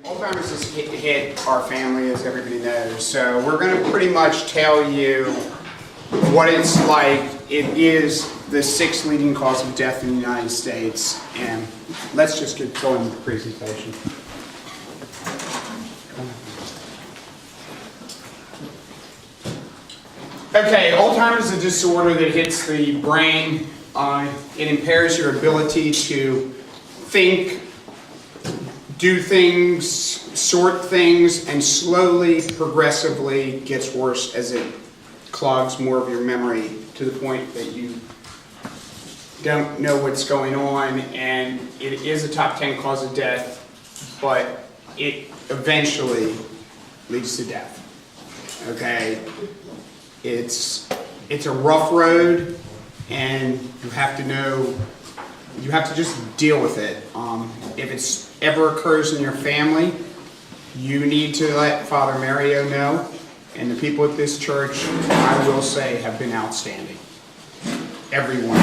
Alzheimer's has hit our family, as everybody knows, so we're going to pretty much tell you what it's like. It is the 6th leading cause of death in the United States, and let's just get going with the presentation. Okay, Alzheimer's is a disorder that hits the brain. It impairs your ability to think, do things, sort things, and slowly, progressively gets worse as it clogs more of your memory to the point that you don't know what's going on, and it is a top 10 cause of death, but it eventually leads to death. Okay? It's a rough road, and you have to just deal with it. If it ever occurs in your family, you need to let Father Mario know, and the people at this church, I will say, have been outstanding. Everyone.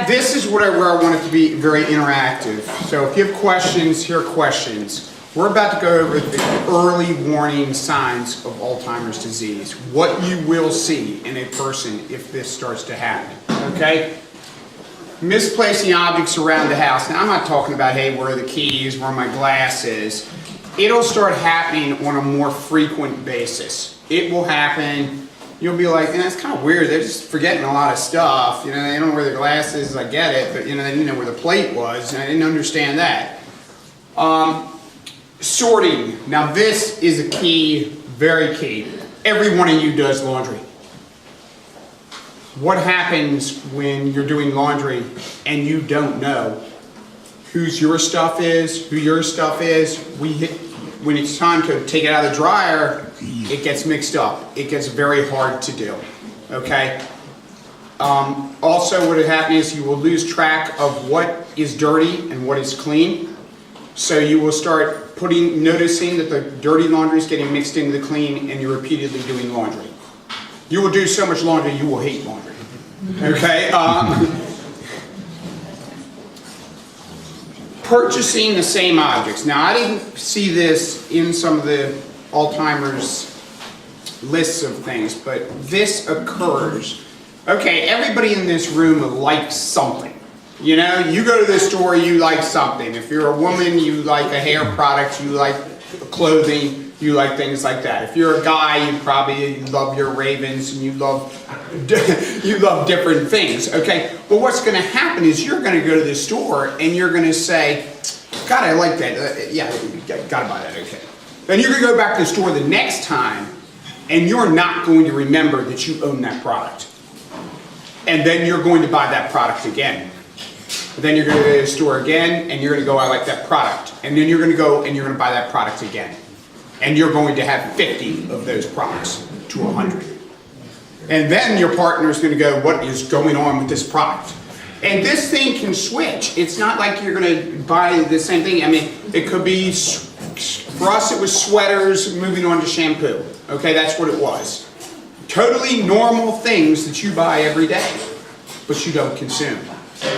This is where I want it to be very interactive. So if you have questions, here are questions. We're about to go over the early warning signs of Alzheimer's disease. What you will see in a person if this starts to happen. Okay? Misplacing objects around the house. Now I'm not talking about, hey, where are the keys, where are my glasses. It'll start happening on a more frequent basis. It will happen. You'll be like, that's kind of weird. They're just forgetting a lot of stuff. You know, they don't know where their glasses is. I get it, but you know, they didn't know where the plate was, and I didn't understand that. Sorting. Now this is a key, very key. Every one of you does laundry. What happens when you're doing laundry and you don't know whose your stuff is, who your stuff is? When it's time to take it out of the dryer, it gets mixed up. It gets very hard to do. Okay? Also, what will happen is you will lose track of what is dirty and what is clean. So you will start noticing that the dirty laundry is getting mixed into the clean, and you're repeatedly doing laundry. You will do so much laundry, you will hate laundry. Okay? Purchasing the same objects. Now, I didn't see this in some of the Alzheimer's lists of things, but this occurs. Okay, everybody in this room likes something. You know, you go to the store, you like something. If you're a woman, you like a hair product, you like clothing, you like things like that. If you're a guy, you probably love your Ravens and you love different things. Okay, but what's going to happen is you're going to go to the store and you're going to say, God, I like that. Yeah, gotta buy that. Okay. Then you're going to go back to the store the next time and you're not going to remember that you own that product. And then you're going to buy that product again. Then you're going to go to the store again, and you're going to go, I like that product. And then you're going to go and you're going to buy that product again. And you're going to have 50 of those products to 100. And then your partner is going to go, what is going on with this product? And this thing can switch. It's not like you're going to buy the same thing. I mean, it could be, for us it was sweaters moving on to shampoo. Okay, that's what it was. Totally normal things that you buy every day, but you don't consume.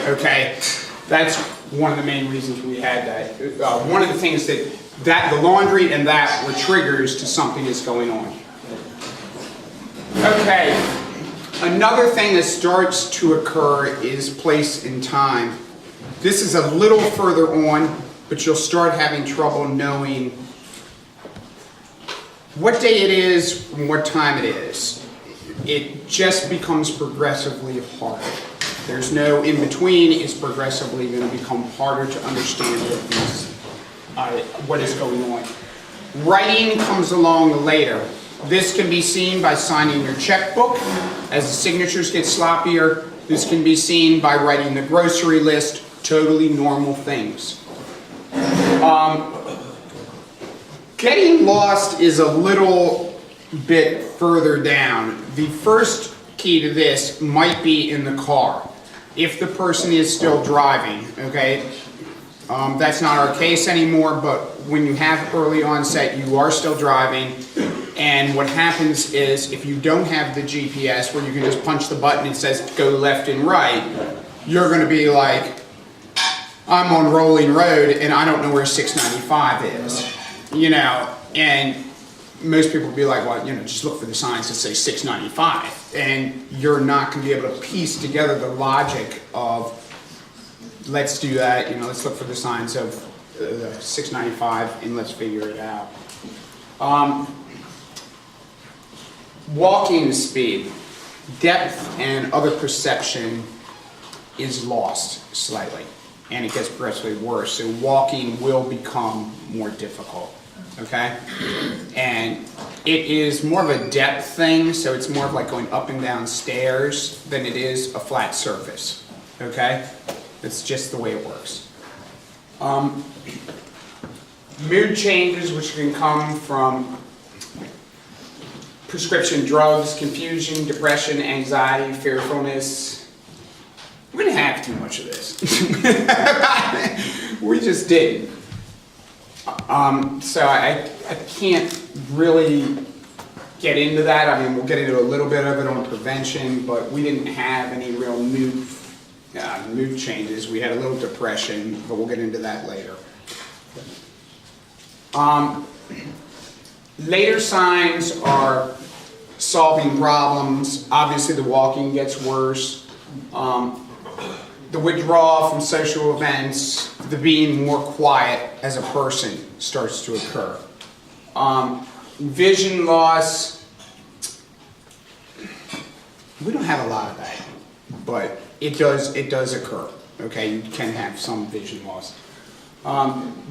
Okay, that's one of the main reasons we had that. One of the things that the laundry and that were triggers to something that's going on. Okay, another thing that starts to occur is place and time. This is a little further on, but you'll start having trouble knowing what day it is and what time it is. It just becomes progressively harder. There's no in between. It's progressively going to become harder to understand what is going on. Writing comes along later. This can be seen by signing your checkbook. As the signatures get sloppier, this can be seen by writing the grocery list. Totally normal things. Getting lost is a little bit further down. The first key to this might be in the car. If the person is still driving, okay? That's not our case anymore, but when you have early onset, you are still driving, and what happens is if you don't have the GPS where you can just punch the button and it says go left and right, you're going to be like, I'm on Rolling Road and I don't know where 695 is, you know, and most people will be like, well, you know, just look for the signs that say 695, and you're not going to be able to piece together the logic of, let's do that, you know, let's look for the signs of 695 and let's figure it out. Walking speed, depth and other perception is lost slightly, and it gets progressively worse. So walking will become more difficult, okay? And it is more of a depth thing, so it's more of like going up and down stairs than it is a flat surface, okay? It's just the way it works. Mood changes, which can come from prescription drugs, confusion, depression, anxiety, fearfulness. We didn't have too much of this. We just didn't. So I can't really get into that. I mean, we'll get into a little bit of it on prevention, but we didn't have any real mood changes. We had a little depression, but we'll get into that later. Later signs are solving problems. Obviously, the walking gets worse. The withdrawal from social events, the being more quiet as a person starts to occur. Vision loss, we don't have a lot of that, but it does occur. Okay, you can have some vision loss.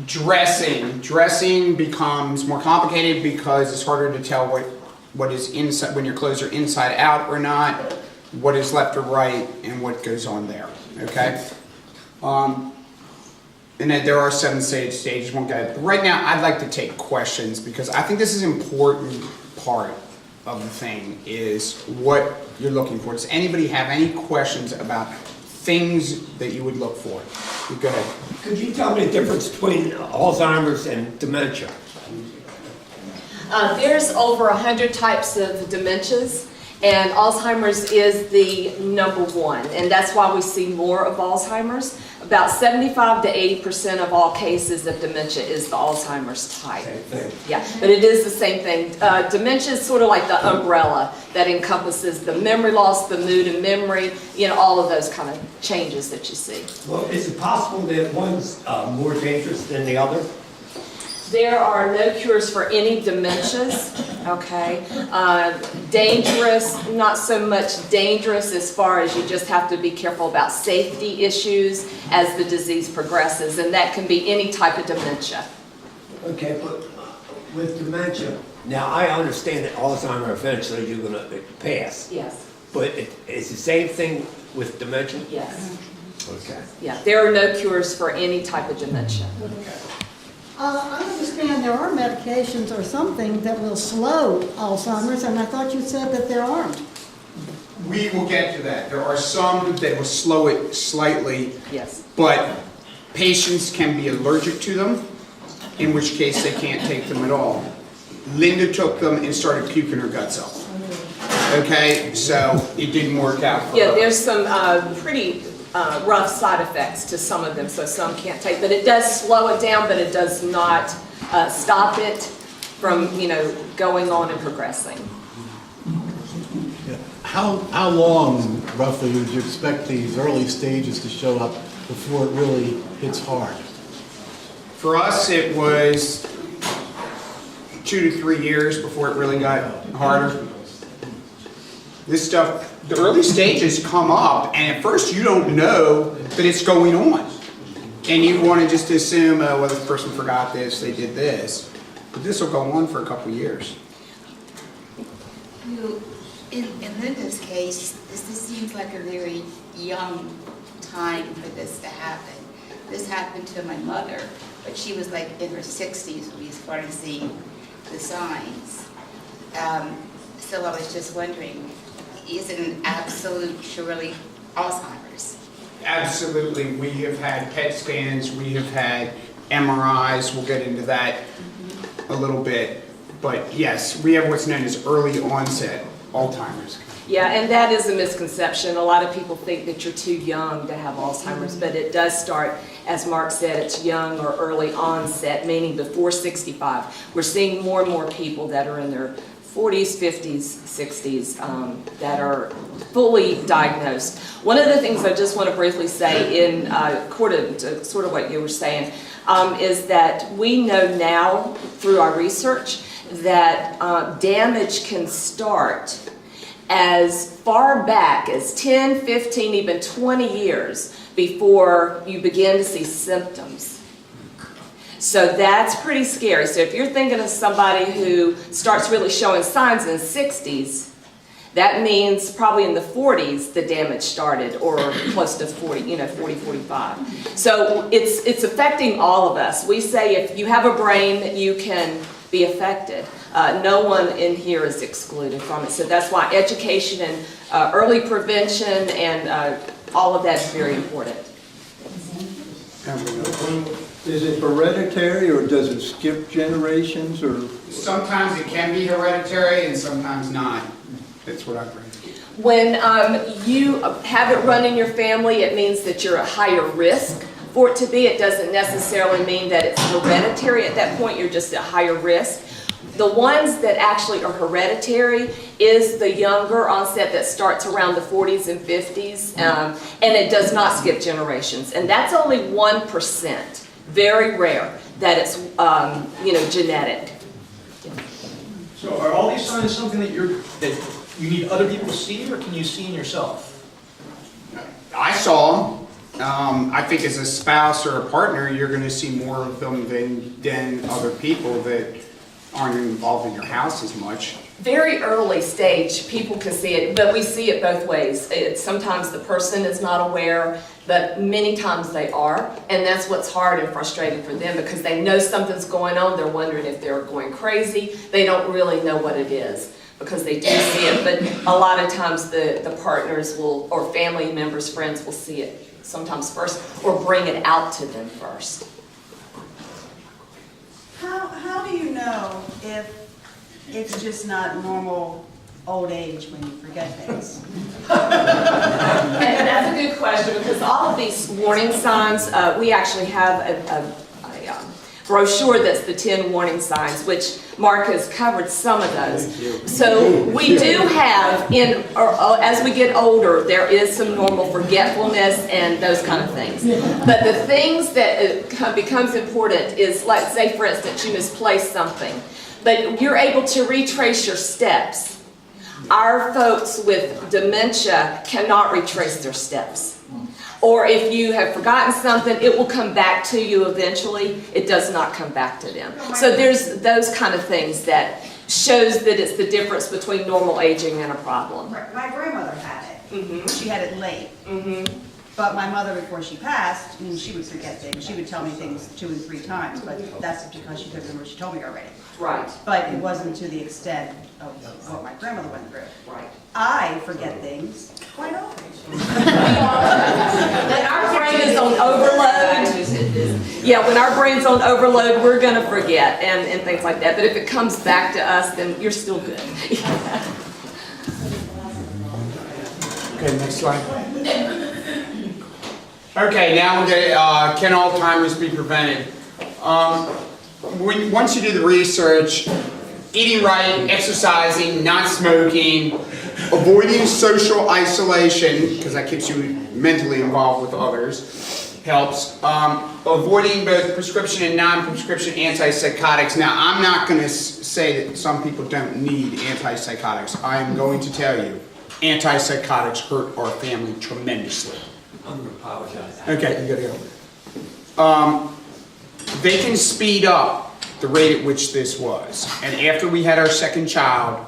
Dressing becomes more complicated because it's harder to tell what is inside, when your clothes are inside out or not, what is left or right, and what goes on there. Okay. And then there are 7 stages. Won't get it. Right now, I'd like to take questions because I think this is an important part of the thing, is what you're looking for. Does anybody have any questions about things that you would look for? Go ahead. Could you tell me the difference between Alzheimer's and dementia? There's over 100 types of dementias, and Alzheimer's is the #1, and that's why we see more of Alzheimer's. About 75 to 80% of all cases of dementia is the Alzheimer's type. Same thing. Yeah, but it is the same thing. Dementia is sort of like the umbrella that encompasses the memory loss, the mood and memory, you know, all of those kind of changes that you see. Well, is it possible that one's more dangerous than the other? There are no cures for any dementias, okay? Dangerous, not so much dangerous as far as you just have to be careful about safety issues as the disease progresses, and that can be any type of dementia. Okay, but with dementia, now I understand that Alzheimer eventually you're going to pass. Yes. But it's the same thing with dementia? Yes. Okay. Yeah, there are no cures for any type of dementia. I understand there are medications or something that will slow Alzheimer's, and I thought you said that there aren't. We will get to that. There are some that will slow it slightly, Yes. but patients can be allergic to them, in which case they can't take them at all. Linda took them and started puking her guts up. Okay, so it didn't work out for her. Yeah, there's some pretty rough side effects to some of them, so some can't take, but it does slow it down, but it does not stop it from, you know, going on and progressing. Yeah. How long, roughly, would you expect these early stages to show up before it really hits hard? For us, it was 2 to 3 years before it really got harder. This stuff, the early stages come up, and at first you don't know that it's going on. And you want to just assume, well, this person forgot this, they did this. But this will go on for a couple years. In Linda's case, this seems like a very young time for this to happen. This happened to my mother, but she was like in her 60s when we started seeing the signs. So I was just wondering, is it an absolute surely Alzheimer's? Absolutely. We have had PET scans, we have had MRIs, we'll get into that a little bit. But yes, we have what's known as early onset Alzheimer's. Yeah, and that is a misconception. A lot of people think that you're too young to have Alzheimer's, but it does start, as Mark said, it's young or early onset, meaning before 65. We're seeing more and more people that are in their 40s, 50s, 60s that are fully diagnosed. One of the things I just want to briefly say in according to sort of what you were saying is that we know now through our research that damage can start as far back as 10, 15, even 20 years before you begin to see symptoms. So that's pretty scary. So if you're thinking of somebody who starts really showing signs in the 60s, that means probably in the 40s the damage started, or close to 40, 40, 45. So it's affecting all of us. We say if you have a brain, you can be affected. No one in here is excluded from it. So that's why education and early prevention and all of that is very important. Is it hereditary, or does it skip generations, or? Sometimes it can be hereditary and sometimes not. That's what I've read. When you have it run in your family, it means that you're at higher risk for it to be. It doesn't necessarily mean that it's hereditary at that point. You're just at higher risk. The ones that actually are hereditary is the younger onset that starts around the 40s and 50s, and it does not skip generations. And that's only 1%, very rare, that it's genetic. So are all these signs something that you need other people to see, or can you see in yourself? I saw them. I think as a spouse or a partner, you're going to see more of them than other people that aren't involved in your house as much. Very early stage, people can see it, but we see it both ways. Sometimes the person is not aware, but many times they are, and that's what's hard and frustrating for them, because they know something's going on. They're wondering if they're going crazy. They don't really know what it is, because they do see it, but a lot of times the partners will, or family members, friends will see it sometimes first, or bring it out to them first. How do you know if it's just not normal old age when you forget things? And that's a good question, because all of these warning signs, we actually have a brochure that's the 10 warning signs, which Mark has covered some of those. So we do have, as we get older, there is some normal forgetfulness and those kind of things. But the things that becomes important is, let's say for instance, you misplaced something, but you're able to retrace your steps. Our folks with dementia cannot retrace their steps. Or if you have forgotten something, it will come back to you eventually. It does not come back to them. So there's those kind of things that shows that it's the difference between normal aging and a problem. My grandmother had it. Mm-hmm. She had it late. Mm-hmm. But my mother, before she passed, she would forget things. She would tell me things 2 and 3 times, but that's because she couldn't remember what she told me already. Right. But it wasn't to the extent of what my grandmother went through. Right. I forget things quite often. When our brain is on overload, when our brain's on overload, we're going to forget and things like that. But if it comes back to us, then you're still good. Okay, next slide. Okay, now we're going to, can Alzheimer's be prevented? Once you do the research, eating right, exercising, not smoking, avoiding social isolation, because that keeps you mentally involved with others, helps. Avoiding both prescription and non-prescription antipsychotics. Now, I'm not going to say that some people don't need antipsychotics. I am going to tell you, antipsychotics hurt our family tremendously. I'm going to apologize. Okay, you gotta go. They can speed up the rate at which this was. And after we had our second child,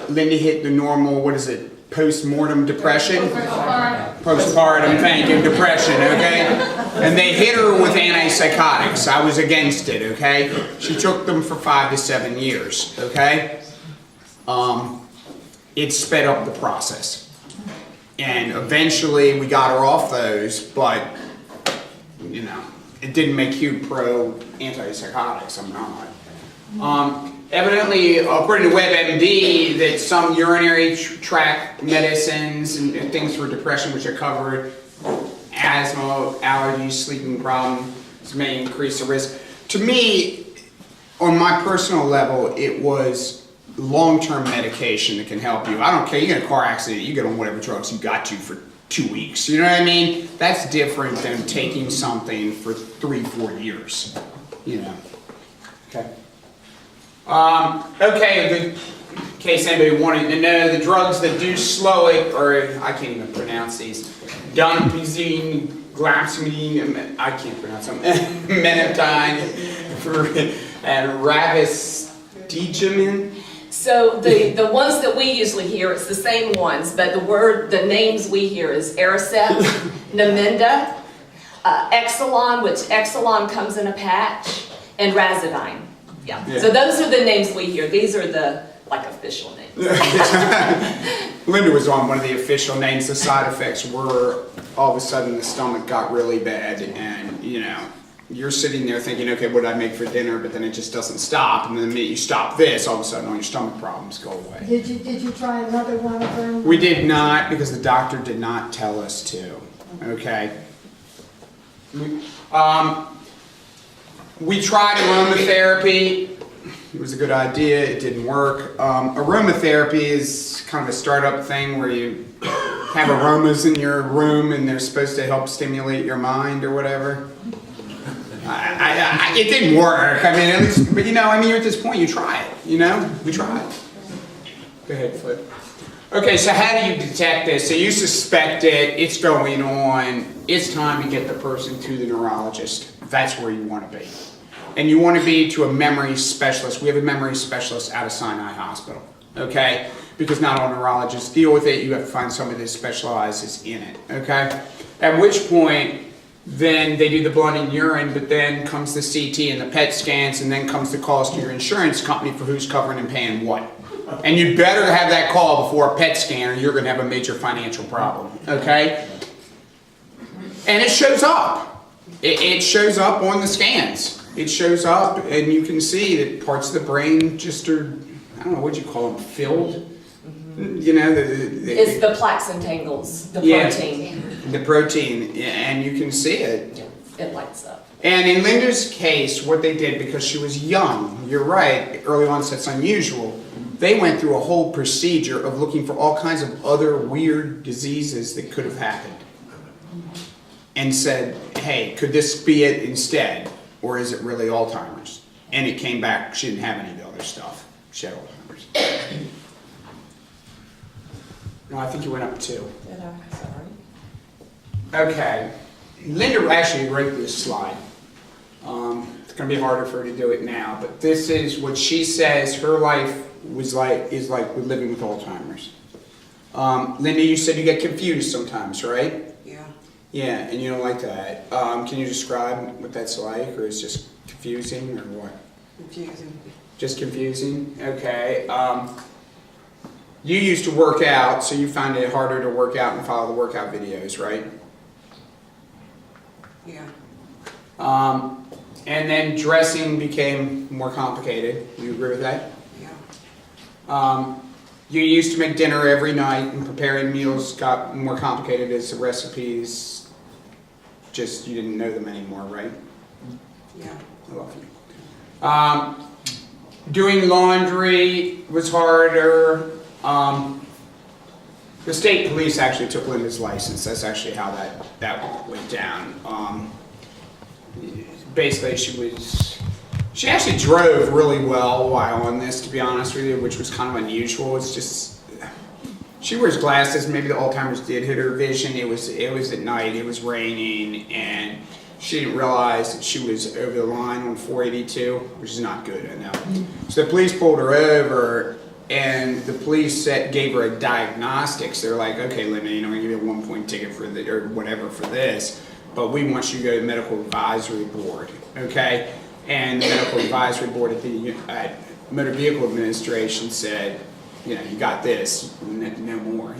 Linda hit the normal, what is it, post-mortem depression? Postpartum, thank you, depression, okay? And they hit her with antipsychotics. I was against it, okay? She took them for 5 to 7 years, okay? It sped up the process. And eventually we got her off those, but, it didn't make Hugh pro antipsychotics, I'm not. evidently, according to WebMD, that some urinary tract medicines and things for depression, which are covered, asthma, allergies, sleeping problems may increase the risk. To me, on my personal level, it was long-term medication that can help you. I don't care, you get a car accident, you get on whatever drugs you got to for 2 weeks. You know what I mean? That's different than taking something for 3-4 years. You know. Okay. Okay, in case anybody wanted to know, the drugs that do slow it, or I can't even pronounce these, donepezine, glargine, I can't pronounce them, menoptine, and rivastigmine. So the ones that we usually hear, it's the same ones, but the names we hear is Aricept, Namenda, Exelon, which Exelon comes in a patch, and Razidine. Yeah. So those are the names we hear. These are the official names. Linda was on one of the official names. The side effects were all of a sudden the stomach got really bad, and you know, you're sitting there thinking, okay, what did I make for dinner? But then it just doesn't stop, and then the minute you stop this, all of a sudden all your stomach problems go away. Did you try another one of them? We did not, because the doctor did not tell us to. Okay. We tried aromatherapy. It was a good idea. It didn't work. Aromatherapy is kind of a startup thing where you have aromas in your room and they're supposed to help stimulate your mind or whatever. It didn't work. I mean, at least, but you know, I mean, at this point, you try it. You know, we tried. Go ahead, Flip. Okay, so how do you detect this? So you suspect it. It's going on. It's time to get the person to the neurologist. That's where you want to be. And you want to be to a memory specialist. We have a memory specialist out of Sinai Hospital, okay? Because not all neurologists deal with it. You have to find somebody that specializes in it, okay? At which point, then they do the blood and urine, but then comes the CT and the PET scans, and then comes the calls to your insurance company for who's covering and paying what. And you better have that call before a PET scan, or you're going to have a major financial problem, okay? And it shows up. It shows up on the scans. It shows up, and you can see that parts of the brain just are, I don't know, what you call them, filled? You know, It's the plaques and tangles, the protein. The protein, and you can see it. It lights up. And in Linda's case, what they did, because she was young, you're right, early onset's unusual, they went through a whole procedure of looking for all kinds of other weird diseases that could have happened. And said, hey, could this be it instead? Or is it really Alzheimer's? And it came back, she didn't have any of the other stuff. She had Alzheimer's. No, I think you went up 2. Okay. Linda actually wrote this slide. It's going to be harder for her to do it now, but this is what she says her life is like with living with Alzheimer's. Linda, you said you get confused sometimes, right? Yeah. Yeah, and you don't like that. Can you describe what that's like, or is it just confusing, or what? Confusing. Just confusing? Okay. You used to work out, so you find it harder to work out and follow the workout videos, right? Yeah. And then dressing became more complicated. You agree with that? Yeah. You used to make dinner every night, and preparing meals got more complicated as the recipes, just you didn't know them anymore, right? Yeah. I love you. Doing laundry was harder. The state police actually took Linda's license. That's actually how that went down. Basically, she actually drove really well while on this, to be honest with you, which was kind of unusual. It's just, she wears glasses. Maybe the Alzheimer's did hit her vision. It was at night. It was raining, and she didn't realize that she was over the line on 482, which is not good, I know. So the police pulled her over, and the police gave her a diagnostics. They're like, okay, Linda, we're gonna give you a 1-point ticket for or whatever for this, but we want you to go to the medical advisory board, okay? And the medical advisory board at the Motor Vehicle Administration said, you got this, no more,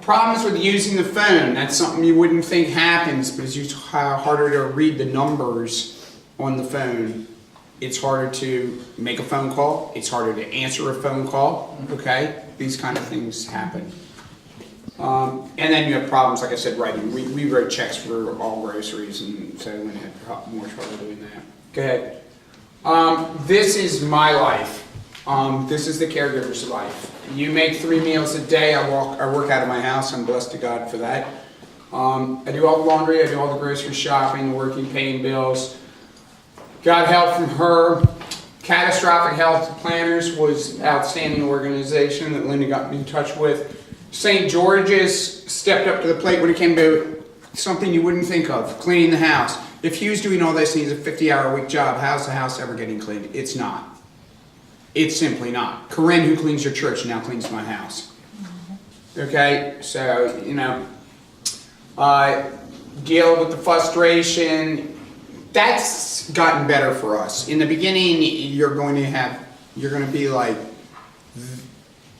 Problems with using the phone. That's something you wouldn't think happens, but it's harder to read the numbers on the phone It's harder to make a phone call. It's harder to answer a phone call, okay? These kind of things happen. And then you have problems, like I said, writing. We wrote checks for all groceries, and so we had more trouble doing that. Go ahead. This is my life. This is the caregiver's life. You make 3 meals a day. I work out of my house. I'm blessed to God for that. I do all the laundry. I do all the grocery shopping, working, paying bills. Got help from her. Catastrophic Health Planners was outstanding organization that Linda got me in touch with. St. George's stepped up to the plate when it came to something you wouldn't think of, cleaning the house. If Hugh's doing all this and he's a 50-hour-a-week job, how's the house ever getting cleaned? It's not. It's simply not. Corinne, who cleans your church, now cleans my house. Okay, so, you know, deal with the frustration. That's gotten better for us. In the beginning, you're going to be like,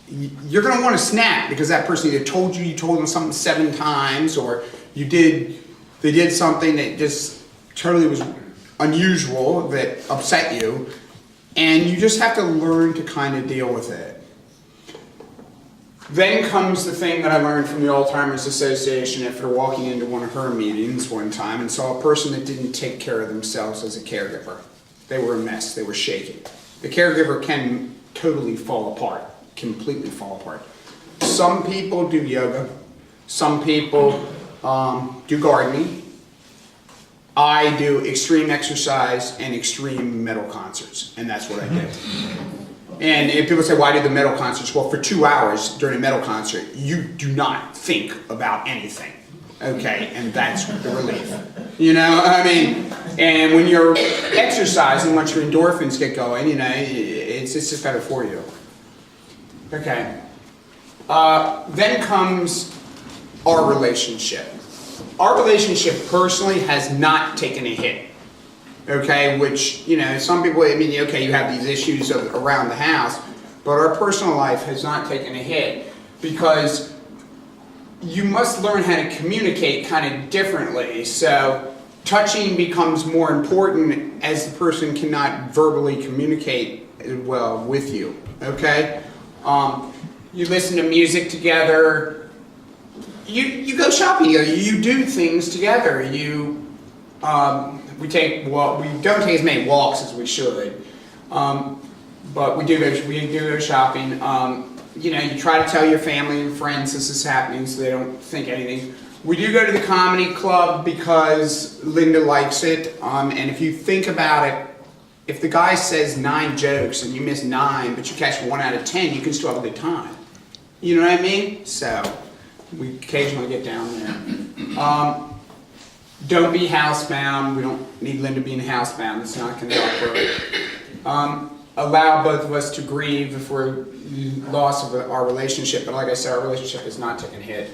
you're going to want to snap because that person either told you told them something 7 times, or they did something that just totally was unusual that upset you, and you just have to learn to kind of deal with it. Then comes the thing that I learned from the Alzheimer's Association after walking into one of her meetings one time and saw a person that didn't take care of themselves as a caregiver. They were a mess. They were shaking. The caregiver can totally fall apart, completely fall apart. Some people do yoga. Some people do gardening. I do extreme exercise and extreme metal concerts, and that's what I do. And if people say, why do the metal concerts? Well, for 2 hours during a metal concert, you do not think about anything, okay? And that's the relief. You know, I mean, and when you're exercising, once your endorphins get going, you know, it's just better for you. Okay. Then comes our relationship. Our relationship personally has not taken a hit. Okay, which, you know, some people, I mean, okay, you have these issues around the house, but our personal life has not taken a hit because you must learn how to communicate kind of differently. So touching becomes more important as the person cannot verbally communicate well with you, okay? You listen to music together, you go shopping together, you do things together, we don't take as many walks as we should, but we do go shopping. You know, you try to tell your family and friends this is happening so they don't think anything. We do go to the comedy club because Linda likes it, and if you think about it, if the guy says 9 jokes and you miss 9, but you catch 1 out of 10, you can still have a good time. You know what I mean? So we occasionally get down there. Don't be housebound. We don't need Linda being housebound. It's not going to help her. Allow both of us to grieve if we're loss of our relationship. But like I said, our relationship is not taking a hit.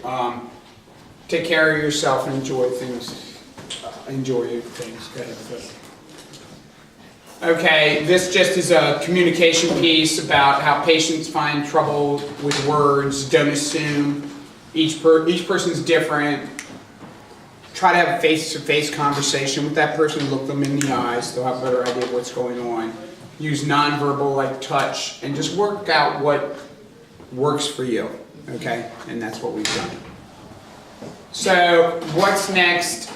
Take care of yourself and enjoy things. Enjoy things. Go ahead. Okay, this just is a communication piece about how patients find trouble with words. Don't assume. Each person's different. Try to have a face-to-face conversation with that person, look them in the eyes, they'll have a better idea of what's going on. Use nonverbal like touch, and just work out what works for you, okay? And that's what we've done. So, what's next?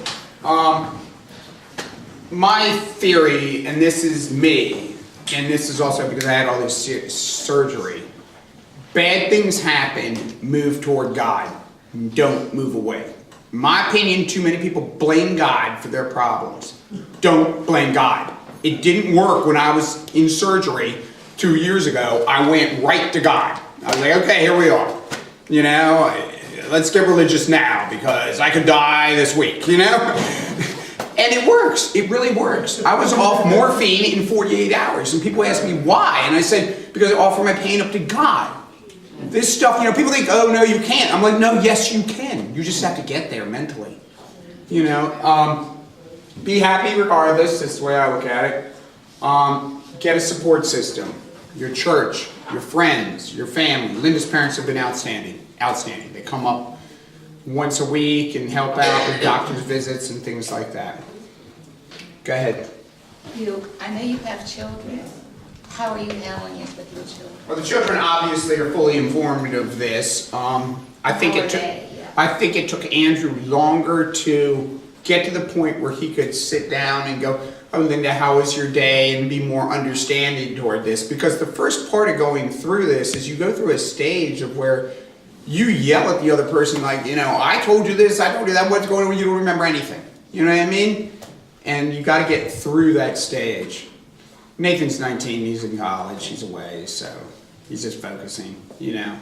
My theory, and this is me, and this is also because I had all this surgery, bad things happen, move toward God. Don't move away. In my opinion, too many people blame God for their problems. Don't blame God. It didn't work when I was in surgery 2 years ago. I went right to God. I was like, okay, here we are. You know, let's get religious now because I could die this week, you know? And it works. It really works. I was off morphine in 48 hours, and people ask me why. And I said, because I offer my pain up to God. This stuff, you know, people think, oh, no, you can't. I'm like, no, yes, you can. You just have to get there mentally. You know, be happy regardless. That's the way I look at it. Get a support system. Your church, your friends, your family. Linda's parents have been outstanding. Outstanding. They come up once a week and help out with doctor's visits and things like that. Go ahead. Hugh, I know you have children. How are you handling it with your children? Well, the children obviously are fully informed of this. I think How are it took, they? Yeah. I think it took Andrew longer to get to the point where he could sit down and go, "Oh, Linda, how was your day?" and be more understanding toward this. Because the first part of going through this is you go through a stage of where you yell at the other person like, you know, "I told you this, I told you that, what's going on, you don't remember anything." You know what I mean? And you got to get through that stage. Nathan's 19, he's in college, he's away, so he's just focusing, you know.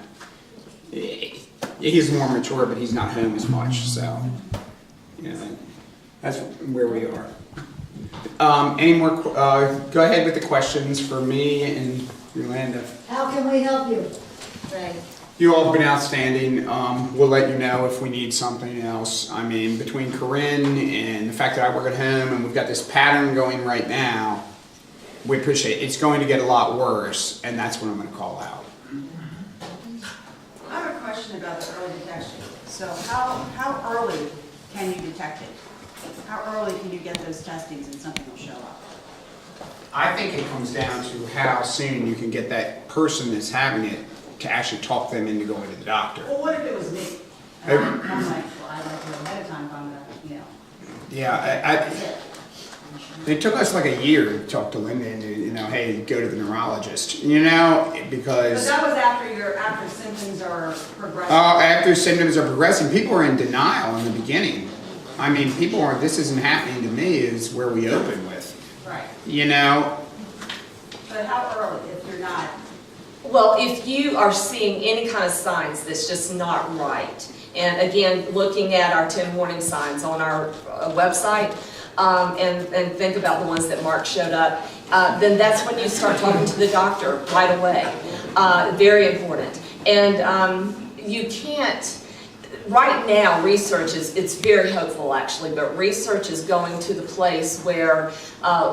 He's more mature, but he's not home as much, so, you know, that's where we are. Any more, go ahead with the questions for me and Yolanda. How can we help you? Right. You all have been outstanding. We'll let you know if we need something else. I mean, between Corinne and the fact that I work at home and we've got this pattern going right now, we appreciate it. It's going to get a lot worse, and that's what I'm going to call out. I have a question about the early detection. So how early can you detect it? How early can you get those testings and something will show up? I think it comes down to how soon you can get that person that's having it to actually talk them into going to the doctor. Well, what if it was me? And I'm like, well, I'd like to know ahead of time if I'm gonna, you know. Yeah, it took us like a year to talk to Linda into, you know, hey, go to the neurologist, you know, But because that was after symptoms are progressing. after symptoms are progressing, people are in denial in the beginning. I mean, people are, this isn't happening to me is where we open with, Right. you know. But how early if you're not? Well, if you are seeing any kind of signs that's just not right, and again, looking at our 10 warning signs on our website, and think about the ones that Mark showed up, then that's when you start talking to the doctor right away. Very important. And you can't, right now, research is, it's very hopeful actually, but research is going to the place where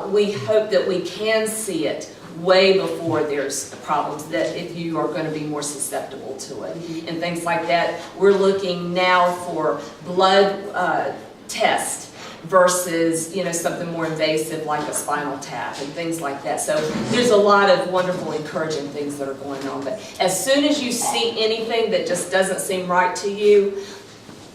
we hope that we can see it way before there's problems, that if you are going to be more susceptible to it and things like that. We're looking now for blood tests versus, you know, something more invasive like a spinal tap and things like that. So there's a lot of wonderful, encouraging things that are going on. But as soon as you see anything that just doesn't seem right to you,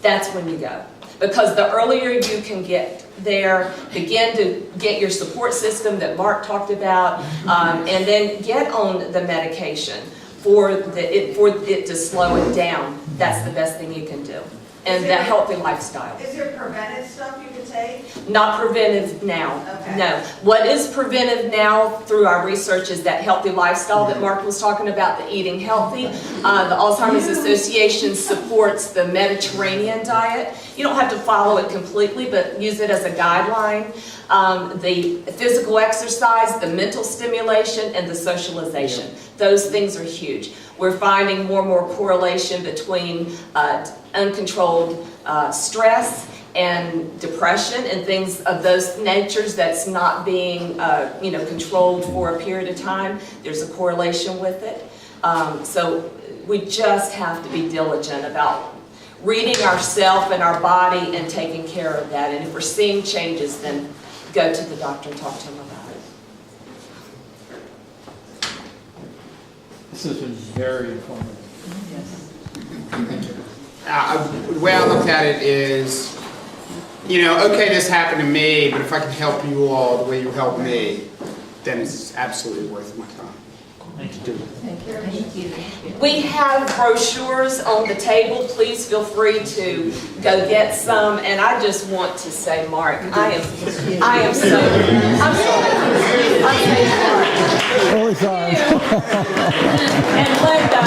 that's when you go. Because the earlier you can get there, begin to get your support system that Mark talked about, and then get on the medication for it to slow it down. That's the best thing you can do. And that healthy lifestyle. Is there preventive stuff you can take? Not preventive now, Okay. no. What is preventive now through our research is that healthy lifestyle that Mark was talking about, the eating healthy. The Alzheimer's Association supports the Mediterranean diet. You don't have to follow it completely, but use it as a guideline. The physical exercise, the mental stimulation, and the socialization. Those things are huge. We're finding more and more correlation between uncontrolled stress and depression and things of those natures that's not being you know, controlled for a period of time. There's a correlation with it. So we just have to be diligent about reading ourselves and our body and taking care of that. And if we're seeing changes, then go to the doctor and talk to him about it. This has been very informative. The way I looked at it is, you know, okay, this happened to me, but if I can help you all the way you helped me, then it's absolutely worth my time. Thank you. Thank you. We have brochures on the table. Please feel free to go get some. And I just want to say, Mark, I am so, I'm sorry. Always are. And Linda,